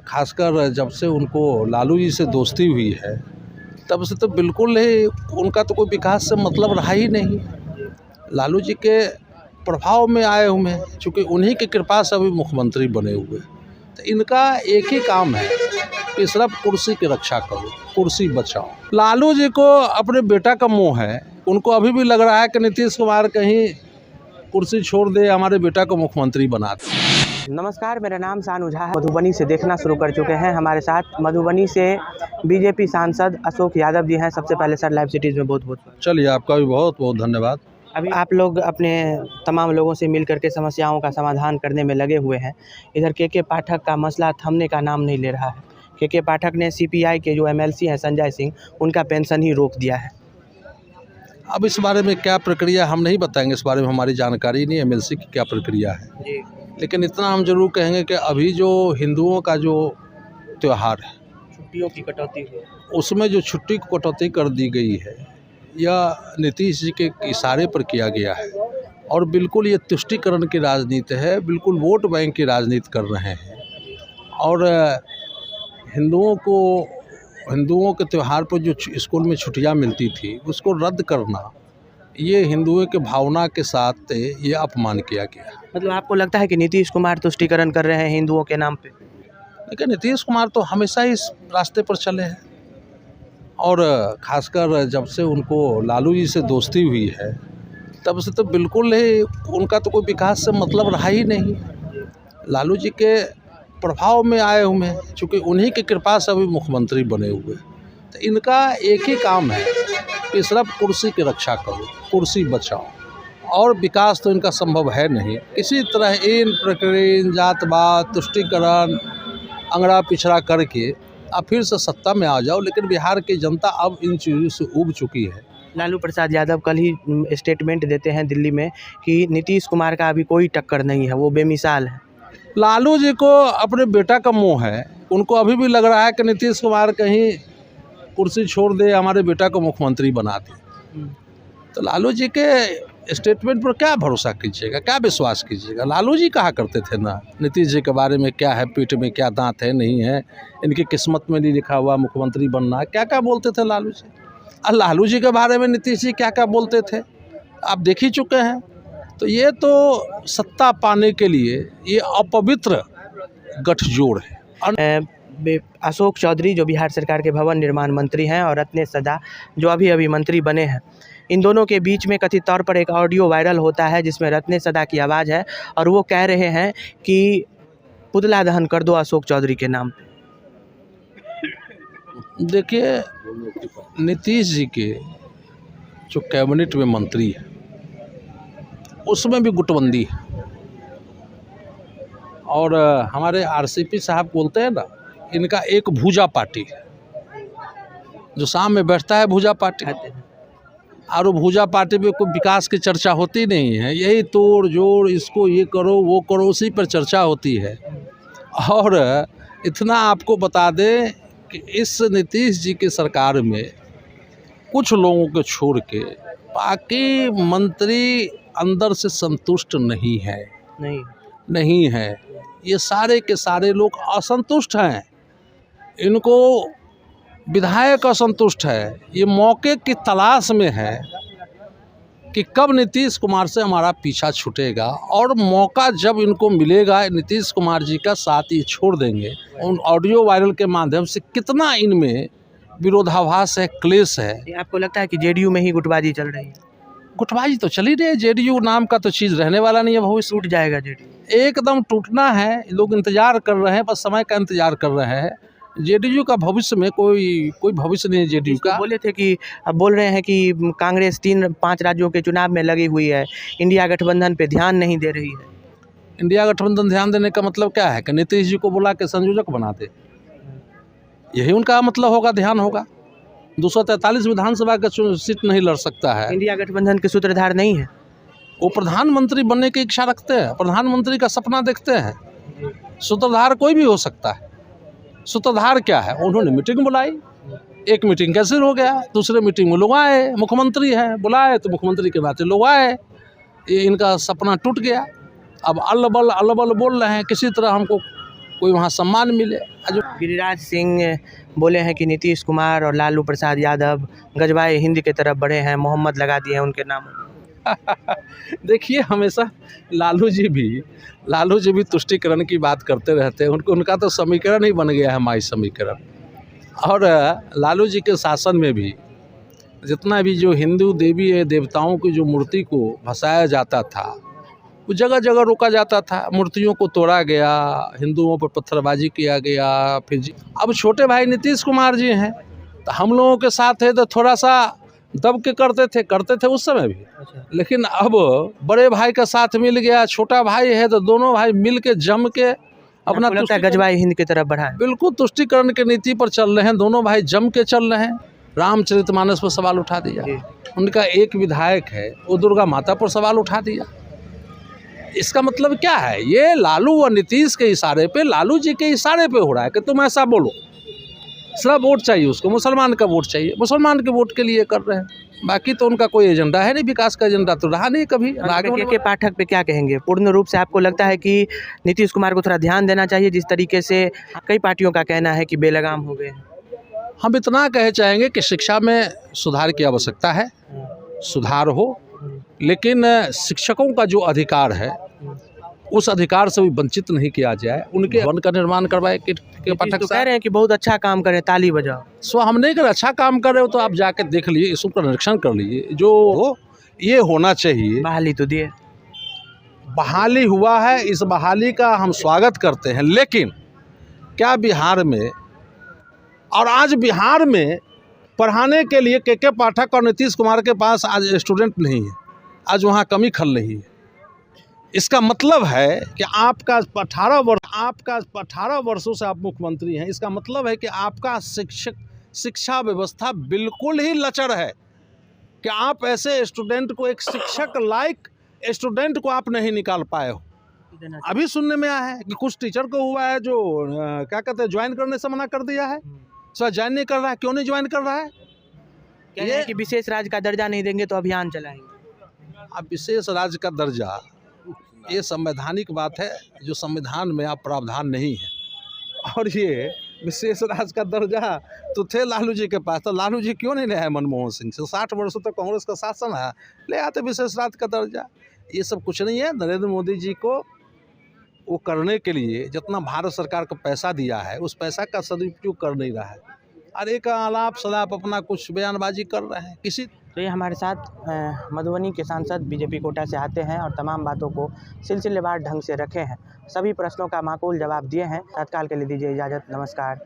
खासकर जब से उनको लालू जी से दोस्ती हुई है तब से तो बिल्कुल ही उनका तो कोई विकास से मतलब रहा ही नहीं। लालू जी के प्रभाव में आए हुए हैं, चूँकि उन्हीं की कृपा से अभी मुख्यमंत्री बने हुए, तो इनका एक ही काम है कि सिर्फ कुर्सी की रक्षा करो, कुर्सी बचाओ। लालू जी को अपने बेटा का मोह है, उनको अभी भी लग रहा है कि नीतीश कुमार कहीं कुर्सी छोड़ दे, हमारे बेटा को मुख्यमंत्री बना दे। नमस्कार, मेरा नाम शान ओझा है। मधुबनी से देखना शुरू कर चुके हैं। हमारे साथ मधुबनी से बीजेपी सांसद अशोक यादव जी हैं। सबसे पहले सर लाइव सिटीज़ में बहुत बहुत चलिए, आपका भी बहुत बहुत धन्यवाद। अभी आप लोग अपने तमाम लोगों से मिल करके समस्याओं का समाधान करने में लगे हुए हैं। इधर के पाठक का मसला थमने का नाम नहीं ले रहा है। के पाठक ने सीपीआई के जो एमएलसी हैं संजय सिंह, उनका पेंशन ही रोक दिया है। अब इस बारे में क्या प्रक्रिया हम नहीं बताएंगे, इस बारे में हमारी जानकारी नहीं, एमएलसी की क्या प्रक्रिया है जी। लेकिन इतना हम जरूर कहेंगे कि अभी जो हिंदुओं का जो त्यौहार है, छुट्टियों की कटौती है, उसमें जो छुट्टी की कटौती कर दी गई है, यह नीतीश जी के इशारे पर किया गया है और बिल्कुल ये तुष्टीकरण की राजनीति है, बिल्कुल वोट बैंक की राजनीति कर रहे हैं। और हिंदुओं के त्यौहार पर जो स्कूल में छुट्टियां मिलती थी उसको रद्द करना, ये हिंदुओं के भावना के साथ ये अपमान किया गया। मतलब आपको लगता है कि नीतीश कुमार तुष्टीकरण कर रहे हैं हिंदुओं के नाम पे? लेकिन नीतीश कुमार तो हमेशा इस रास्ते पर चले हैं और खासकर जब से उनको लालू जी से दोस्ती हुई है तब से तो बिल्कुल ही उनका तो कोई विकास से मतलब रहा ही नहीं। लालू जी के प्रभाव में आए हुए हैं, चूँकि उन्हीं की कृपा से अभी मुख्यमंत्री बने हुए, तो इनका एक ही काम है कि सिर्फ कुर्सी की रक्षा करो, कुर्सी बचाओ, और विकास तो इनका संभव है नहीं। किसी तरह इन प्रक्रिया, जातवाद, तुष्टीकरण, अंगड़ा पिछड़ा करके आप फिर से सत्ता में आ जाओ, लेकिन बिहार की जनता अब इन चीज़ों से ऊब चुकी है। लालू प्रसाद यादव कल ही स्टेटमेंट देते हैं दिल्ली में कि नीतीश कुमार का अभी कोई टक्कर नहीं है, वो बेमिसाल है। लालू जी को अपने बेटा का मोह है, उनको अभी भी लग रहा है कि नीतीश कुमार कहीं कुर्सी छोड़ दे, हमारे बेटा को मुख्यमंत्री बना दे। तो लालू जी के स्टेटमेंट पर क्या भरोसा कीजिएगा, क्या विश्वास कीजिएगा। लालू जी कहा करते थे ना नीतीश जी के बारे में, क्या है पीठ में, क्या दांत है, नहीं है, इनकी किस्मत में नहीं लिखा हुआ मुख्यमंत्री बनना, क्या क्या बोलते थे लालू जी। और लालू जी के बारे में नीतीश जी क्या क्या बोलते थे आप देख ही चुके हैं। तो ये तो सत्ता पाने के लिए ये अपवित्र गठजोड़ है। अशोक चौधरी जो बिहार सरकार के भवन निर्माण मंत्री हैं और रत्नेश सदा जो अभी मंत्री बने हैं, इन दोनों के बीच में कथित तौर पर एक ऑडियो वायरल होता है जिसमें रत्नेश सदा की आवाज़ है और वो कह रहे हैं कि पुतला दहन कर दो अशोक चौधरी के नाम पे। देखिए, नीतीश जी के जो कैबिनेट में मंत्री है उसमें भी गुटबंदी है और हमारे आरसीपी साहब बोलते हैं ना, इनका एक भूजा पार्टी है जो शाम में बैठता है, भूजा पार्टी, और वो भूजा पार्टी में कोई विकास की चर्चा होती नहीं है, यही तोड़ जोड़, इसको ये करो वो करो, उसी पर चर्चा होती है। और इतना आपको बता दें कि इस नीतीश जी की सरकार में कुछ लोगों को छोड़ के बाकी मंत्री अंदर से संतुष्ट नहीं है। ये सारे के सारे लोग असंतुष्ट हैं, इनको विधायक असंतुष्ट है, ये मौके की तलाश में है कि कब नीतीश कुमार से हमारा पीछा छूटेगा, और मौका जब इनको मिलेगा नीतीश कुमार जी का साथ ये छोड़ देंगे। उन ऑडियो वायरल के माध्यम से कितना इनमें विरोधाभास है, क्लेश है। आपको लगता है कि जेडीयू में ही गुटबाजी चल रही है? गुटबाजी तो चली रही है, जेडीयू नाम का तो चीज़ रहने वाला नहीं है, भविष्य टूट जाएगा जेडीयू, एकदम टूटना है। लोग इंतजार कर रहे हैं, बस समय का इंतजार कर रहे हैं। जेडीयू का भविष्य में कोई भविष्य नहीं है जेडीयू का। बोले थे कि अब बोल रहे हैं कि कांग्रेस 3-5 राज्यों के चुनाव में लगी हुई है, इंडिया गठबंधन पे ध्यान नहीं दे रही है। इंडिया गठबंधन ध्यान देने का मतलब क्या है कि नीतीश जी को बुला के संयोजक बना दे, यही उनका मतलब होगा, ध्यान होगा। 243 विधानसभा का सीट नहीं लड़ सकता है। इंडिया गठबंधन के सूत्रधार नहीं है, वो प्रधानमंत्री बनने की इच्छा रखते हैं, प्रधानमंत्री का सपना देखते हैं। सूत्रधार कोई भी हो सकता है। सूत्रधार क्या है, उन्होंने मीटिंग बुलाई, एक मीटिंग कैंसिल हो गया, दूसरे मीटिंग में लोग आए, मुख्यमंत्री हैं बुलाए तो मुख्यमंत्री के नाते लोग आए, ये इनका सपना टूट गया। अब अल्लबल बोल रहे हैं, किसी तरह हमको कोई वहाँ सम्मान मिले। जो गिरिराज सिंह बोले हैं कि नीतीश कुमार और लालू प्रसाद यादव गजबाए हिंद की तरफ बढ़े हैं, मोहम्मद लगा दिए हैं उनके नाम। देखिए, हमेशा लालू जी भी तुष्टिकरण की बात करते रहते हैं। उनका तो समीकरण ही बन गया है माई समीकरण। और लालू जी के शासन में भी जितना भी जो हिंदू देवी देवताओं की जो मूर्ति को भसाया जाता था, वो जगह जगह रोका जाता था, मूर्तियों को तोड़ा गया, हिंदुओं पर पत्थरबाजी किया गया। फिर अब छोटे भाई नीतीश कुमार जी हैं, तो हम लोगों के साथ है तो थोड़ा सा दब के करते थे उस समय भी। लेकिन अब बड़े भाई का साथ मिल गया, छोटा भाई है तो दोनों भाई मिल के जम के अपना गजबाए हिंद की तरफ बढ़ा है। बिल्कुल तुष्टिकरण की नीति पर चल रहे हैं, दोनों भाई जम के चल रहे हैं। रामचरितमानस पर सवाल उठा दिया, उनका एक विधायक है वो दुर्गा माता पर सवाल उठा दिया। इसका मतलब क्या है? ये लालू व नीतीश के इशारे पे, लालू जी के इशारे पे हो रहा है कि तुम ऐसा बोलो। सिर्फ वोट चाहिए उसको, मुसलमान का वोट चाहिए, मुसलमान के वोट के लिए कर रहे हैं। बाकी तो उनका कोई एजेंडा है नहीं, विकास का एजेंडा तो रहा नहीं कभी। के पाठक पे क्या कहेंगे? पूर्ण रूप से आपको लगता है कि नीतीश कुमार को थोड़ा ध्यान देना चाहिए, जिस तरीके से कई पार्टियों का कहना है कि बेलगाम हो गए? हम इतना कहे चाहेंगे कि शिक्षा में सुधार की आवश्यकता है, सुधार हो, लेकिन शिक्षकों का जो अधिकार है उस अधिकार से भी वंचित नहीं किया जाए। उनके वन का निर्माण करवाए के पाठक तो कह रहे हैं कि बहुत अच्छा काम करें, ताली बजाओ। सो हम नहीं कर अच्छा काम कर रहे हो तो आप जाके देख लीजिए, इसका निरीक्षण कर लीजिए। जो ये होना चाहिए, बहाली तो दिए, बहाली हुआ है, इस बहाली का हम स्वागत करते हैं। लेकिन क्या बिहार में, और आज बिहार में पढ़ाने के लिए के पाठक और नीतीश कुमार के पास आज स्टूडेंट नहीं है, आज वहाँ कमी खल रही है। इसका मतलब है कि आपका 18 वर्षों से आप मुख्यमंत्री हैं। इसका मतलब है कि आपका शिक्षा व्यवस्था बिल्कुल ही लचर है, कि आप ऐसे स्टूडेंट को, एक शिक्षक लायक स्टूडेंट को आप नहीं निकाल पाए हो। अभी सुनने में आया है कि कुछ टीचर को हुआ है जो क्या कहते हैं, ज्वाइन करने से मना कर दिया है। सर ज्वाइन नहीं कर रहा है, क्यों नहीं ज्वाइन कर रहा है? ये कि विशेष राज्य का दर्जा नहीं देंगे तो अभियान चलाएंगे। अब विशेष राज्य का दर्जा ये संवैधानिक बात है, जो संविधान में आप प्रावधान नहीं है। और ये विशेष राज्य का दर्जा तो थे लालू जी के पास, तो लालू जी क्यों नहीं ले आए मनमोहन सिंह से? 60 वर्षों तक कांग्रेस का शासन है, ले आते विशेष राज्य का दर्जा। ये सब कुछ नहीं है। नरेंद्र मोदी जी को वो करने के लिए जितना भारत सरकार को पैसा दिया है, उस पैसा का सदुपयोग कर नहीं रहा है, और एक आलाप सलाप अपना कुछ बयानबाजी कर रहे हैं किसी। तो ये हमारे साथ मधुबनी के सांसद बीजेपी कोटा से आते हैं और तमाम बातों को सिलसिलेवार ढंग से रखे हैं, सभी प्रश्नों का माकूल जवाब दिए हैं। तत्काल के लिए दीजिए इजाज़त, नमस्कार।